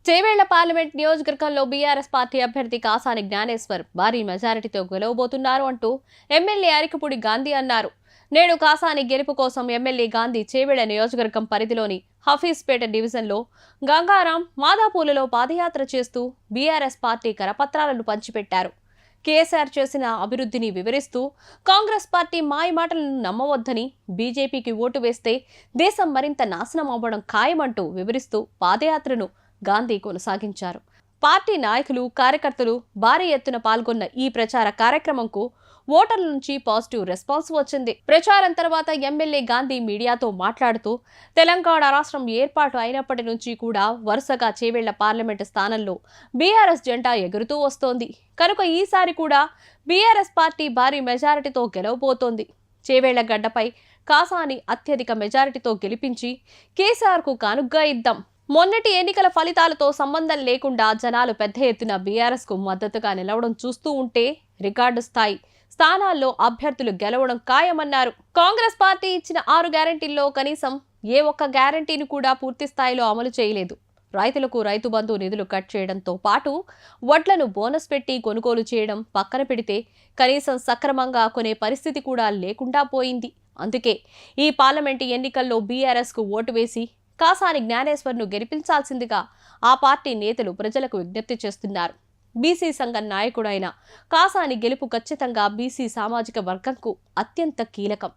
Chevella parliament నియోజకవర్గంలో BRS party అభ్యర్థి కాసాని జ్ఞానేశ్వర్ భారీ మెజారిటీతో గెలవబోతున్నారు అంటూ ఎమ్మెల్యే అరికపూడి గాంధీ అన్నారు. నేడు కాసాని గెలుపు కోసం ఎమ్మెల్యే గాంధీ చేవేళ్ల నియోజకవర్గం పరిధిలోని హఫీజ్పేట డివిజన్లో గంగారాం మాదాపూలలో పాదయాత్ర చేస్తూ బీఆర్ఎస్ పార్టీ కరపత్రాలను పంచిపెట్టారు. కేసీఆర్ చేసిన అభివృద్ధిని వివరిస్తూ కాంగ్రెస్ పార్టీ మాయమాటలను నమ్మవద్దని, బీజేపీకి ఓటు వేస్తే దేశం మరింత నాశనం అవ్వడం ఖాయమంటూ వివరిస్తూ పాదయాత్రను గాంధీ కొనసాగించారు. పార్టీ నాయకులు, కార్యకర్తలు భారీ ఎత్తున పాల్గొన్న ఈ ప్రచార కార్యక్రమంకు ఓటర్ల నుంచి పాజిటివ్ రెస్పాన్స్ వచ్చింది. ప్రచారం తర్వాత ఎమ్మెల్యే గాంధీ మీడియాతో మాట్లాడుతూ తెలంగాణ రాష్ట్రం ఏర్పాటు అయినప్పటి నుంచి కూడా వరుసగా చేవేళ్ల పార్లమెంటు స్థానంలో బీఆర్ఎస్ జెండా ఎగురుతూ వస్తోంది. కనుక ఈసారి కూడా బీఆర్ఎస్ పార్టీ భారీ మెజారిటీతో గెలవబోతోంది. చేవేళ్ల గడ్డపై కాసాని అత్యధిక మెజారిటీతో గెలిపించి కేసీఆర్కు కానుగ్గా ఇద్దాం. మొన్నటి ఎన్నికల ఫలితాలతో సంబంధం లేకుండా జనాలు పెద్ద ఎత్తున బీఆర్ఎస్ కు మద్దతుగా నిలవడం చూస్తూ ఉంటే రికార్డు స్థాయి స్థానాల్లో అభ్యర్థులు గెలవడం ఖాయమన్నారు. కాంగ్రెస్ పార్టీ ఇచ్చిన 6 గ్యారెంటీల్లో కనీసం ఏ ఒక్క గ్యారెంటీని కూడా పూర్తి స్థాయిలో అమలు చేయలేదు. రైతులకు రైతు బంధు నిధులు కట్ చేయడంతో పాటు వడ్లను బోనస్ పెట్టి కొనుగోలు చేయడం పక్కన పెడితే కనీసం సక్రమంగా కొనే పరిస్థితి కూడా లేకుండా పోయింది. అందుకే ఈ పార్లమెంటు ఎన్నికల్లో బీఆర్ఎస్ కు ఓటు వేసి కాసాని జ్ఞానేశ్వర్ను గెలిపించాల్సిందిగా ఆ పార్టీ నేతలు ప్రజలకు విజ్ఞప్తి చేస్తున్నారు. బీసీ సంఘం నాయకుడైన కాసాని గెలుపు ఖచ్చితంగా బీసీ సామాజిక వర్గంకు అత్యంత కీలకం.